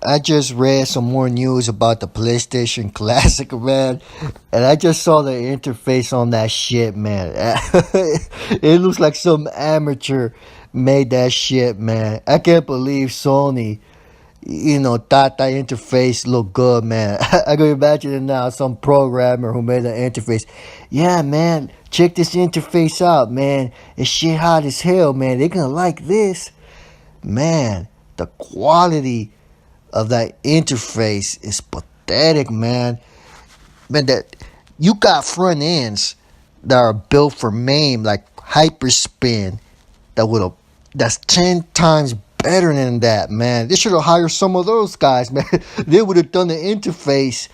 I just read some more news about the PlayStation Classic, man, and I just saw the interface on that shit, man. It looks like some amateur made that shit, man. I can't believe Sony, thought that interface looked good, man. I can imagine it now, some programmer who made the interface. Yeah, man, check this interface out, man. It's shit hot as hell, man. They're gonna like this. Man, the quality of that interface is pathetic, man. Man, that you got front ends that are built for MAME, like hyperspin, that would have that's 10 times better than that, man. They should have hired some of those guys, man. They would have done the interface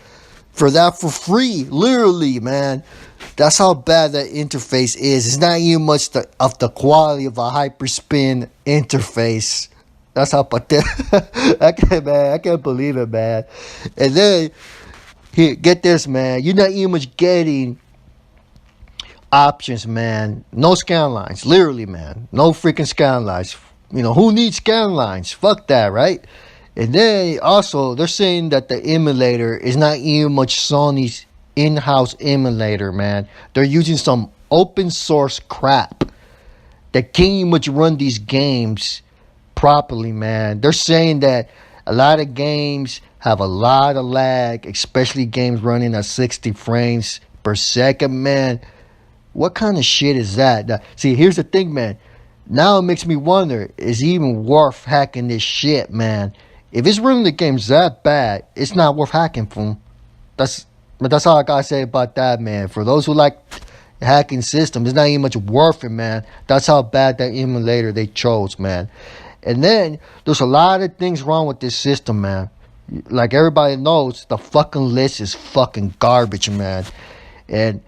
for that for free, literally, man. That's how bad that interface is. It's not even much of the quality of a hyperspin interface. That's how pathetic. I can't believe it, man. And then here, get this, man. You're not even much getting options, man. No scan lines, literally, man. No freaking scan lines. Who needs scan lines? Fuck that, right? And then also, they're saying that the emulator is not even much Sony's in-house emulator, man. They're using some open source crap that can't even much run these games properly, man. They're saying that a lot of games have a lot of lag, especially games running at 60 frames per second, man. What kind of shit is that? Now, see, here's the thing, man. Now it makes me wonder, is it even worth hacking this shit, man? If it's running the games that bad, it's not worth hacking for. That's all I gotta say about that, man. For those who like hacking systems, it's not even much worth it, man. That's how bad that emulator they chose, man. And then there's a lot of things wrong with this system, man. Like everybody knows, the fucking list is fucking garbage, man. And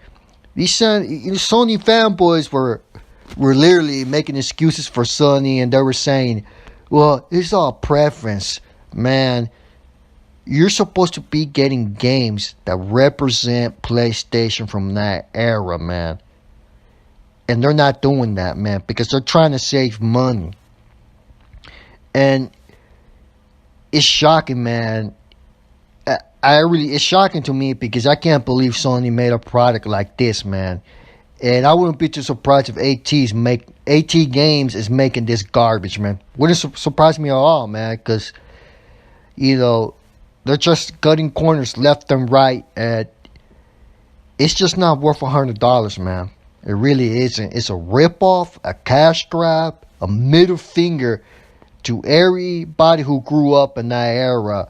these Sony fanboys were literally making excuses for Sony, and they were saying, "Well, it's all preference, man. You're supposed to be getting games that represent PlayStation from that era, man." And they're not doing that, man, because they're trying to save money. And it's shocking, man. It's shocking to me because I can't believe Sony made a product like this, man. And I wouldn't be too surprised if AT Games is making this garbage, man. Wouldn't surprise me at all, man, because they're just cutting corners left and right, and it's just not worth $100, man. It really isn't. It's a ripoff, a cash grab, a middle finger to everybody who grew up in that era,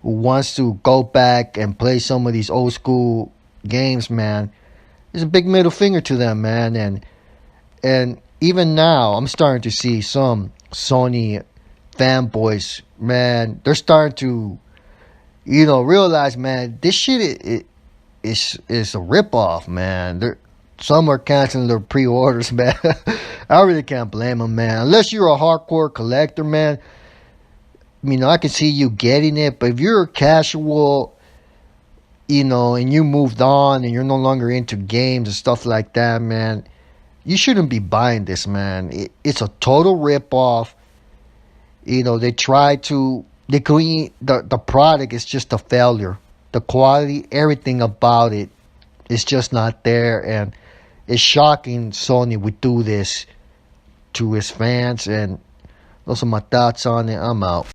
who wants to go back and play some of these old school games, man. It's a big middle finger to them, man. And even now, I'm starting to see some Sony fanboys, man. They're starting to, realize, man, this shit is a ripoff, man. Some are canceling their pre-orders, man. I really can't blame them, man. Unless you're a hardcore collector, man. I can see you getting it. But if you're a casual, and you moved on and you're no longer into games and stuff like that, man, you shouldn't be buying this, man. It's a total ripoff. They create the product is just a failure. The quality, everything about it is just not there, and it's shocking Sony would do this to his fans. And those are my thoughts on it. I'm out.